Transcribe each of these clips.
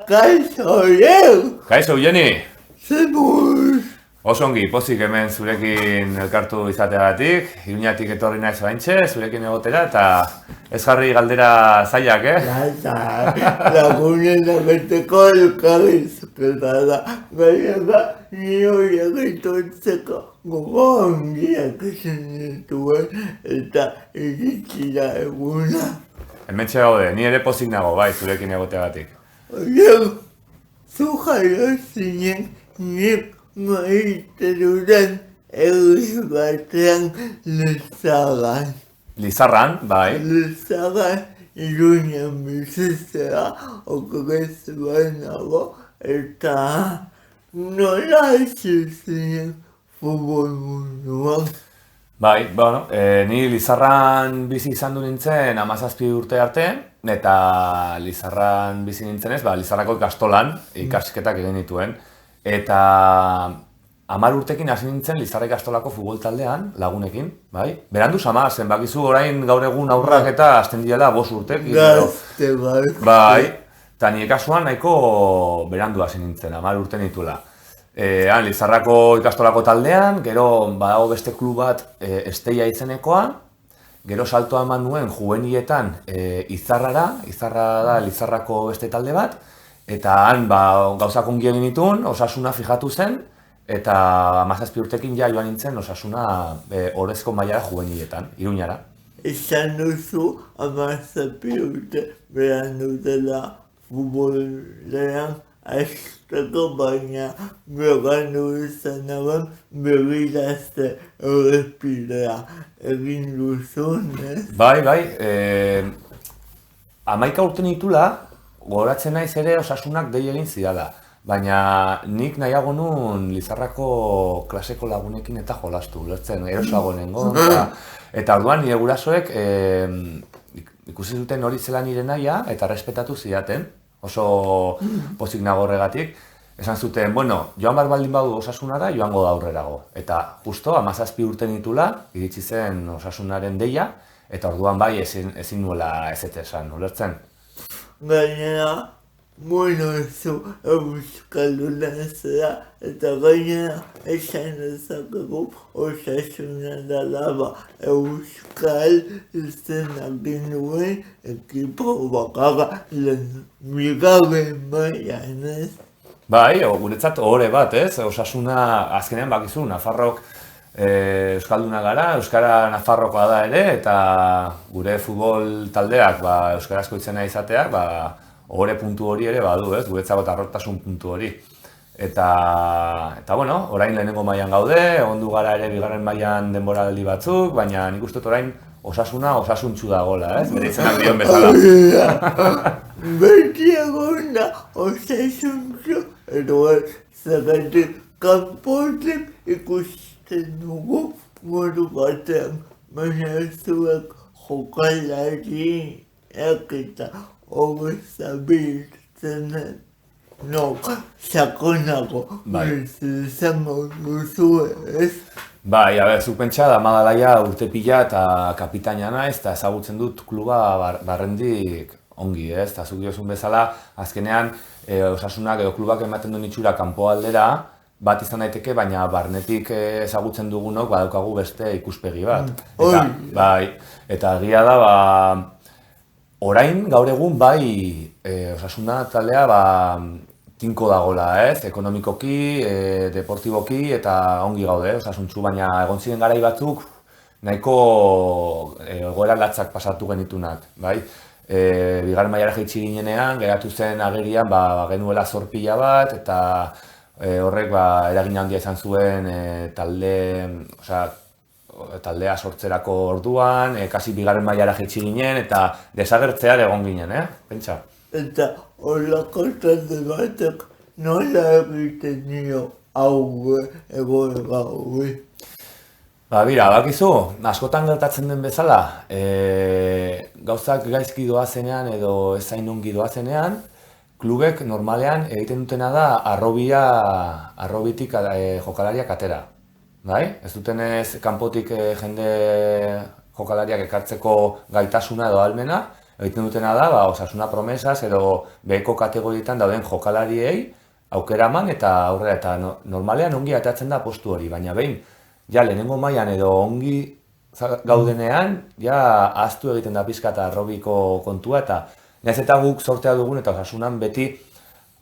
Kaixo, Jeu! Kaixo, Jeni! Zemuz! Oso ongi, pozik hemen zurekin elkartu izateagatik, Iruñatik etorri naiz baintxe, zurekin egotera, eta ez jarri galdera zailak, Lagunen egiteko elkarri zuketa da, gainera ni horiek etortzeko gogo handiak esan dituen eta iritsi da eguna. Hementxe gaude, ni ere pozik nago, bai, zurekin egoteagatik. Jeu, zu jaio zinen nik maite dudan herri batean Lezaran. Lizarran, bai. Lezaran Iruñan bizitzea okrezioan nago eta nola hasi zinen futbol munduan. Bai, bueno, ni Lizarran bizi izan du nintzen 17 urte arte, eta Lizarran bizi nintzenez, Lizarrako ikastolan ikasketak egin dituen. Eta 10 urtekin hasi nintzen Lizarra ikastolako futbol taldean, lagunekin, bai? Berandu sama, zenbakizu orain gaur egun aurrak eta hasten diela 5 urtek. Gazte, bai. Eta nire kasuan nahiko berandu hasi nintzen, 10 urte nituela. Lizarrako ikastolako taldean, gero badago beste klub bat Esteia izenekoa, gero saltoa eman nuen juvenietan Izarrara, Izarra da Lizarrako beste talde bat, eta han gauzak ongi egin nituen, Osasuna fijatu zen, eta 17 urtekin ja joan nintzen Osasuna orezko mailara juvenietan, Iruñara. Esan duzu 17 urte berandu dela futbolean azteko, baina berandu izan nagoen begirazte errepidea egin duzun, ez? Bai, 11 urte nitula, gogoratzen naiz ere Osasunak dei egin zidala. Baina nik nahiago nun Lizarrako klaseko lagunekin eta jolastu, ulertzen, erosoago nengo. Eta orduan nire gurasoek ikusi zuten hori zela nire nahia eta respetatu zidaten, oso pozik nago horregatik. Esan zuten, bueno, joan bar baldin badu Osasunara, joango da aurrerago. Eta justo 17 urte nitula, iritsi zen Osasunaren deia, eta orduan bai ezin nuela ezetz esan, ulertzen. Gainera, bueno, zu euskalduna zera, eta gainera esan dezakegu Osasuna dela euskal izenak genuen ekipo bakarra bigarren mailan, ez? Bai, guretzat ohore bat, ez? Osasuna azkenean bakizu, Nafarrok euskalduna gara, euskara Nafarrokoa da ere, eta gure futbol taldeak euskarazko izena izateak, ohore puntu hori ere badu, ez? Guretzako harrotasun puntu hori. Eta bueno, orain lehenengo mailan gaude, egondu gara ere bigarren mailan denboraldi batzuk, baina nik uste dut orain Osasuna osasuntsu dagoela, ez? Bere izenak dion bezala. Beti egon da osasuntsu, edo zergatik kanpotik ikusten dugu modu batean, baina zuek jokalariak eta zabiltzen sakonago izango duzu, ez? Bai, zuk pentsa da Madalaia urte pila eta kapitaina naiz, eta ezagutzen dut kluba barrendik ongi, ez? Eta zuk diozun bezala, azkenean Osasunak edo klubak ematen duen itxura kanpoaldera, bat izan daiteke, baina barnetik ezagutzen dugunok badaukagu beste ikuspegi bat. Eta egia da, orain gaur egun bai Osasuna taldea tinko dagoela, ez? Ekonomikoki, deportiboki eta ongi gaude, osasuntsu, baina egon ziren garai batzuk nahiko egoera latzak pasatu genitunak, bai? Bigarren mailara jaitsi ginenean, geratu zen agerian genuela zor pila bat, eta horrek eragin handia izan zuen taldea sortzerako orduan, kasi bigarren mailara jaitsi ginen, eta desagertzear egon ginen, pentsa. Eta horrako talde batek nola egiten dio egoera hori? Bira, bakizu, askotan gertatzen den bezala, gauzak gaizki doazenean edo ezain ongi doazenean, klubek normalean egiten dutena da arrobitik jokalariak atera. Ez dutenez kanpotik jende jokalariak ekartzeko gaitasuna edo ahalmena, egiten dutena da, ba, Osasuna Promesas edo beheko kategorietan dauden jokalariei aukera eman eta aurrera, eta normalean ongi atatzen da postu hori, baina behin, ja lehenengo mailan edo ongi gaudenean, ja ahaztu egiten da pixka eta arrobiko kontua, eta nahiz eta guk sortea dugun eta Osasunan beti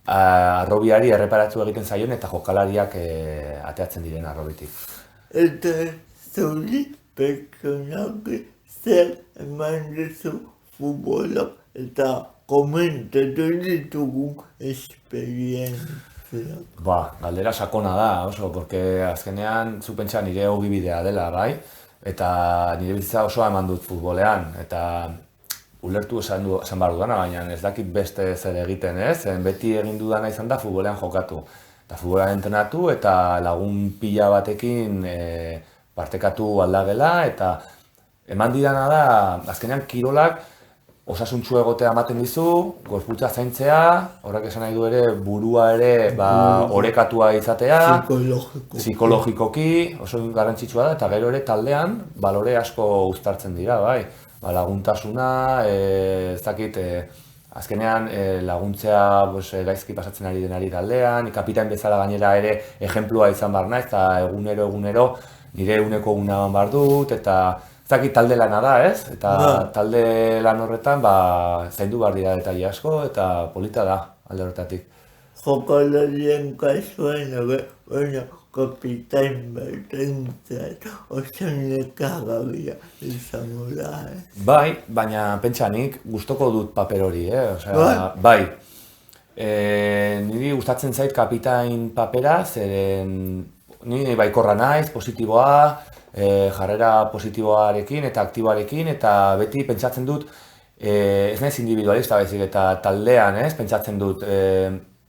arrobiari erreparatu egiten zaion eta jokalariak ateatzen diren arrobitik. Eta zuri pertsonak zer eman duzu futbolak eta komentatu ditugun esperientziak. Ba, galdera sakona da, oso, porque azkenean zu pentsa nire ogibidea dela, bai? Eta nire bizitza osoa eman dut futbolean, eta ulertu esan behar dudana, baina ez dakit beste zer egiten, ez? Beti egin dudana izan da futbolean jokatu. Eta futbolean entrenatu eta lagun pila batekin partekatu aldagela, eta eman didana da, azkenean kirolak osasuntsu egotea ematen dizu, gorputza zaintzea, horrek esan nahi du ere burua ere orekatua izatea, psikologikoki oso garrantzitsua da, eta gero ere taldean balore asko uztartzen dira, bai. Laguntasuna, ez dakit, azkenean laguntzea gaizki pasatzen ari denari taldean, kapitain bezala gainera ere ejemplua izan behar naiz, eta egunero nire eguneko eguna eman behar dut, eta ez dakit talde lana da, ez? Eta talde lan horretan zaindu behar dira detaile asko, eta polita da alde horretatik. Jokalarien kasuan, baina kapitain batentzat oso nekagarria izango da. Bai, baina pentsa nik gustoko dut paper hori, bai. Niri gustatzen zait kapitain papera, zeren ni baikorra naiz, positiboa, jarrera positiboarekin eta aktiboarekin, eta beti pentsatzen dut, ez naiz individualista baizik eta taldean, pentsatzen dut,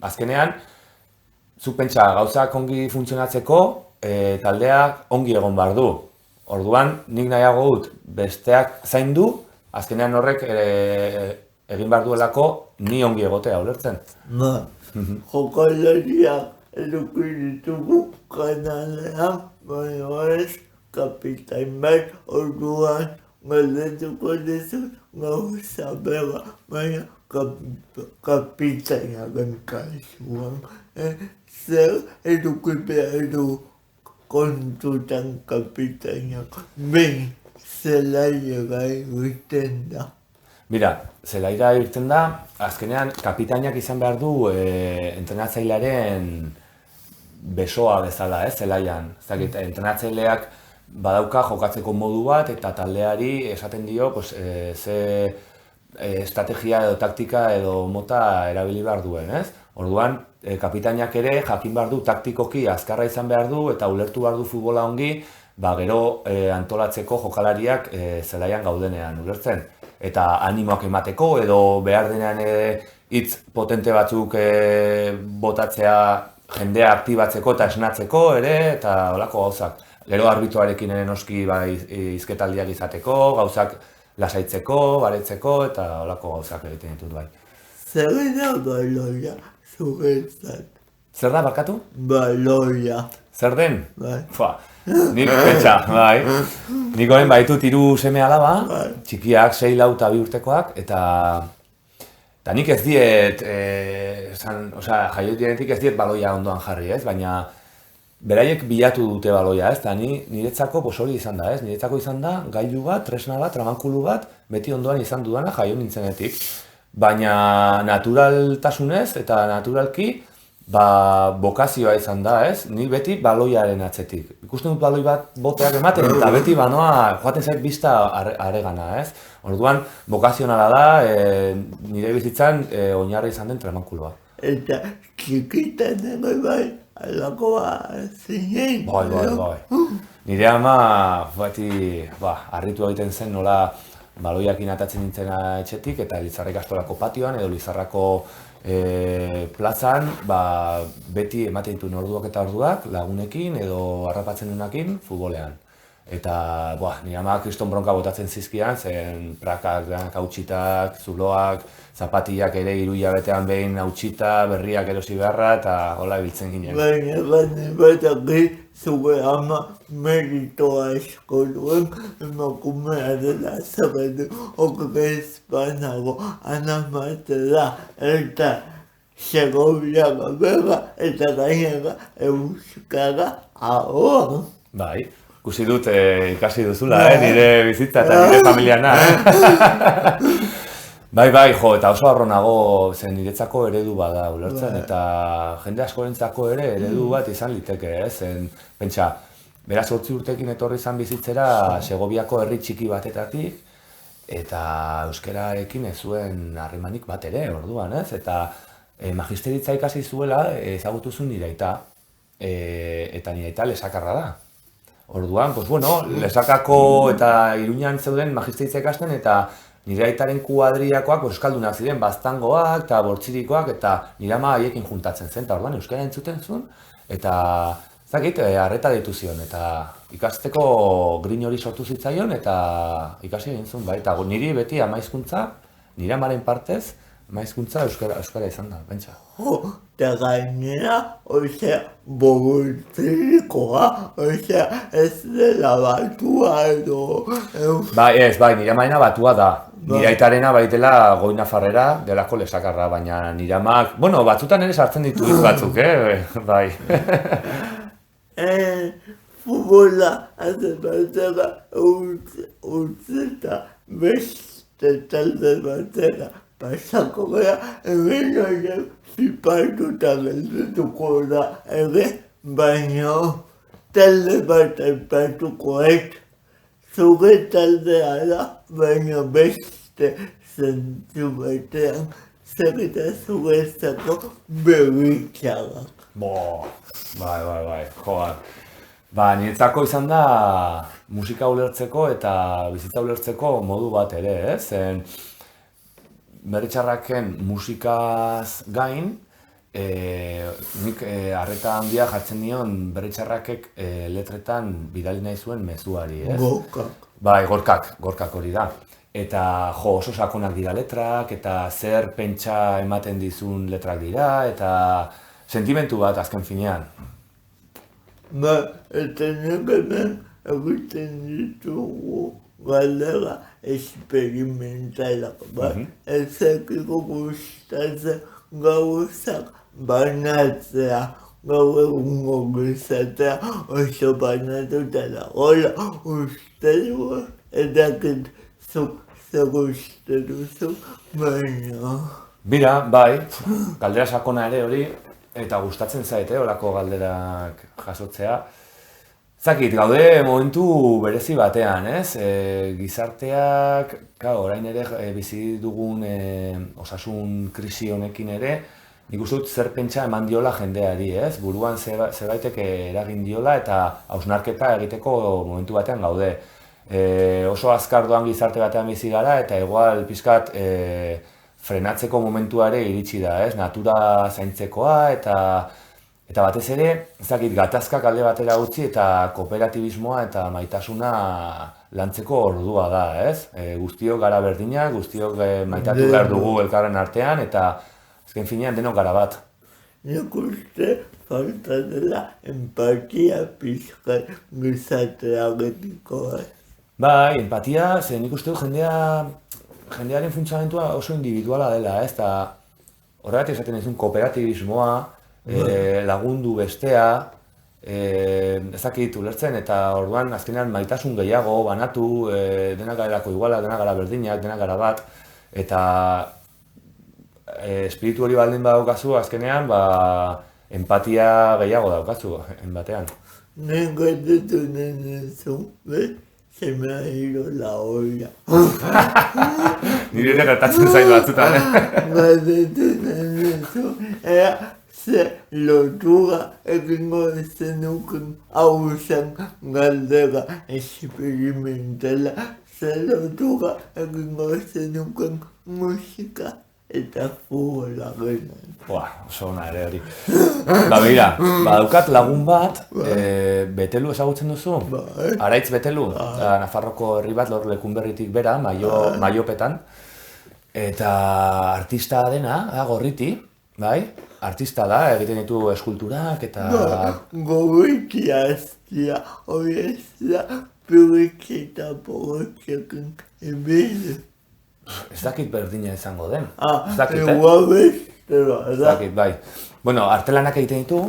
azkenean, zu pentsa gauzak ongi funtzionatzeko, taldeak ongi egon behar du. Orduan, nik nahiago dut besteak zaindu, azkenean horrek egin behar duelako ni ongi egotea ulertzen. Jokalariak eduki ditugu kanalean, baina ez kapitain bat, orduan galdetuko dizut gauza bera, baina kapitainaren kasuan. Zer eduki behar du kontutan kapitainak, behin zelaira irten da. Mira, zelaira irten da, azkenean kapitainak izan behar du entrenatzailearen besoa bezala, zelaian. Entrenatzaileak badauka jokatzeko modu bat eta taldeari esaten dio ze estrategia edo taktika edo mota erabili behar duen, ez? Orduan, kapitainak ere jakin behar du taktikoki azkarra izan behar du eta ulertu behar du futbola ongi, gero antolatzeko jokalariak zelaian gaudenean, ulertzen? Eta animoak emateko edo behar denean hitz potente batzuk botatzea jendea aktibatzeko eta esnatzeko ere, eta holako gauzak. Gero arbitroarekin ere noski hizketaldiak izateko, gauzak lasaitzeko, baretzeko eta holako gauzak egiten ditut bai. Zer da baloia zuretzat? Zer da, barkatu? Baloia. Zer den? Bai. Nik pentsa, bai. Nik orain baitut 3 seme alaba, txikiak 6, 4 eta 2 urtekoak, eta nik ez diet, jaiotik direnetik ez diet baloia ondoan jarri, ez? Baina beraiek bilatu dute baloia, ez? Eta niretzako hori izan da, ez? Niretzako izan da gailu bat, tresna bat, tramankulu bat, beti ondoan izan dudana jaio nintzenetik. Baina naturaltasunez eta naturalki, bokazioa izan da, ez? Ni beti baloiaren atzetik. Ikusten dut baloi bat boteak ematen, eta beti banoa joaten zait bista aregana, ez? Orduan, bokazionala da, nire bizitzan oinarri izan den tramankuloa. Eta txikitan ere bai, alakoa zinen. Bai. Nire ama, beti, harritu egiten zen nola baloiakin atatzen nintzena etxetik, eta Lizarra ikastolako patioan edo Lizarrako plazan, beti ematen dituen orduak eta orduak lagunekin edo harrapatzen duenakin futbolean. Eta, nire ama kriston bronka botatzen zizkian, zen prakak, hautsitak, zuloak, zapatillak ere 3 hilabetean behin hautsita, berriak erosi beharra, eta hola ibiltzen ginen. Baina batak zure ama meritoa asko duen, emakumea dela zabatu okrez banago anamatela, eta Segoviaga bega, eta gainera euskara ahoan. Bai, ikusi dut ikasi duzula, nire bizitza eta nire familiana. Bai, jo, eta oso harro nago, zen niretzako eredu bada ulertzen, eta jende askorentzako ere eredu bat izan liteke, zen, pentsa, beraz 8 urtekin etorri izan bizitzera Segoviako herri txiki batetatik, eta euskararekin ez zuen harremanik bat ere, orduan, eta magisteritza ikasi zuela ezagutu zuen nire aita, eta nire aita lesakarra da. Orduan, lesakako eta Iruñan zeuden magisteritza ikasten, eta nire aitaren kuadriakoak euskaldunak ziren, baztangoak eta bortzirikoak, eta nire ama haiekin juntatzen zen, eta orduan euskara entzuten zuen, eta zakit, arreta deitu zion, eta ikasteko grin hori sortu zitzaion, eta ikasi egin zuen, bai, eta niri beti ama hizkuntza, nire amaren partez, ama hizkuntza euskara izan da, pentsa. Eta gainera, bortzirikoa, ez dela batua edo... Bai, nire amaena batua da. Nire aitarena baitela Goi Nafarrera delako lesakarra, baina nire amak... batzutan ere sartzen ditu hitz batzuk, bai. Futbola azebatera utzeta beste talde batera pasako gara, hemen hori zipatuta geldituko da ere, baina talde bat aipatuko zure taldea da, baina beste zentzu batean zer eta zuretzako berritxarrak. Bai, joan. Niretzako izan da musika ulertzeko eta bizitza ulertzeko modu bat ere, zen berritxarraken musikaz gain, nik arreta handia jartzen nion berritxarrakek letretan bidali nahi zuen mezuari, ez? Gorkak. Bai, gorkak hori da. Eta oso sakonak dira letrak, eta zer pentsa ematen dizun letrak dira, eta sentimentu bat azken finean. Eta nekemen egiten ditugu galdera esperimentalak, ezakiko gustatzen gauzak banatzea, gaur egungo gizatea oso banatuta da. Hola, uste dugu, edakit zuk zer uste duzu, baina... Bira, bai, galdera sakona ere hori, eta gustatzen zaite horako galderak jasotzea. Zakit, gaude momentu berezi batean, ez? Gizarteak, orain ere bizi dugun osasun krisi honekin ere, nik uste dut zer pentsa eman diola jendeari, ez? Buruan zerbaitek eragin diola eta hausnarketa egiteko momentu batean gaude. Oso azkar doan gizarte batean bizi gara eta igual pixkat frenatzeko momentuare iritsi da, ez? Natura zaintzekoa eta batez ere, ezakit, gatazkak alde batera utzi eta kooperatibismoa eta maitasuna lantzeko ordua da, ez? Guztiok gara berdinak, guztiok maitatu behar dugu elkarren artean eta azken finean denok gara bat. Nik uste falta dela empatia pixkat gizateagetiko. Bai, empatia, nik uste dut jendearen funtzionamentua oso individuala dela, ez? Eta horregatik esaten ezun kooperatibismoa, lagundu bestea, ezakit ulertzen, eta orduan azkenean maitasun gehiago, banatu, denak garelako iguala, denak gara berdinak, denak gara bat, eta espiritu hori baldin badaukazu, azkenean, empatia gehiago daukazu, batean. Nengo dutu nenezu, se me ha ido la olla. Nire ere gertatzen zaitu batzutan, Badutu nenezu, ze lotura egingo zenuken hausen galdera esperimentala, ze lotura egingo zenuken musika eta futbolaren. Oso ona ere hori. Begira, badaukat lagun bat, Betelu ezagutzen duzu? Araitz Betelu, Nafarroko herri bat, lor Lekunberritik bera, Maiopetan. Eta artista dena, Gorriti, bai? Artista da, egiten ditu eskulturak eta... Gogoiti hastia, hori ez da, piriketa porotxekin ebide. Ez dakit berdina izango den. Ez dakit, bai. Bueno, artelanak egiten ditu,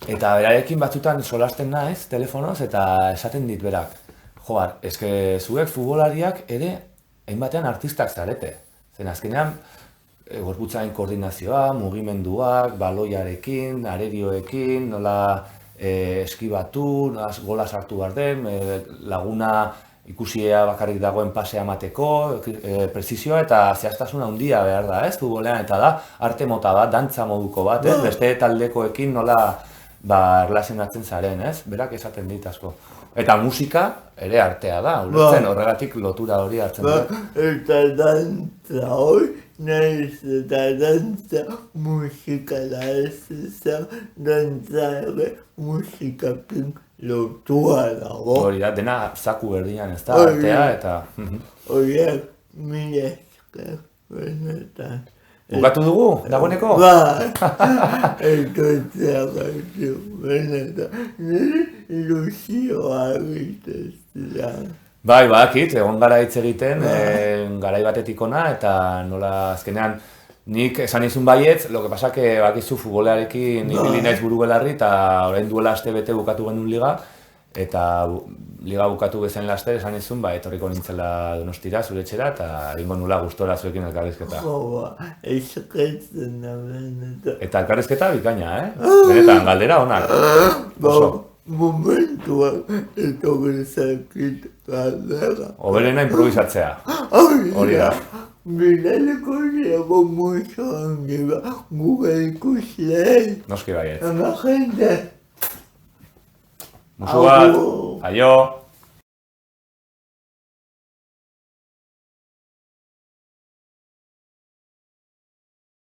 eta berarekin batzutan solasten naiz, telefonoz, eta esaten dit berak. Joar, eske zuek futbolariak ere, hainbatean artistak zarete. Zen azkenean, gorputzaren koordinazioa, mugimenduak, baloiarekin, arerioekin, nola eskibatu, nola gola sartu behar den, laguna ikusia bakarrik dagoen pasea emateko, prezizioa eta zehaztasuna handia behar da, ez, futbolean, eta da, arte mota bat, dantza moduko bat, ez, beste taldekoekin nola erlazionatzen zaren, ez, berak esaten dit asko. Eta musika ere artea da, ulertzen, horregatik lotura hori hartzen da. Eta dantza hori, nahiz eta dantza musikala ez ezan, dantza ere musikakin lotua dago. Hori da, dena zaku berdinan ez da, artea eta... Horiak, mila esker, benetan. Bukatu dugu, dagoeneko? Ekotzea gaitu, benetan, nire ilusioa egitezia. Bai, badakit, egon gara hitz egiten, garai batetik ona, eta nola azkenean nik esan izun baietz, lo que pasa que bakizu futbolearekin ibili naiz buru belarri, eta orain duela aste bete bukatu genuen liga, eta liga bukatu bezain laster esan izun, etorriko nintzela Donostira, zure etxera, eta egingo nula gustora zuekin elkarrizketa. Eskertzen da benetan. Eta elkarrizketa bikaina, Benetan, galdera onak. Momentuak etorri zakit galdera. Oberena improvisatzea. Hori da. Bilaleko ziago mucho hangiba, gure ikuslei. Noski baiet. Ama jende. Musu bat, aio!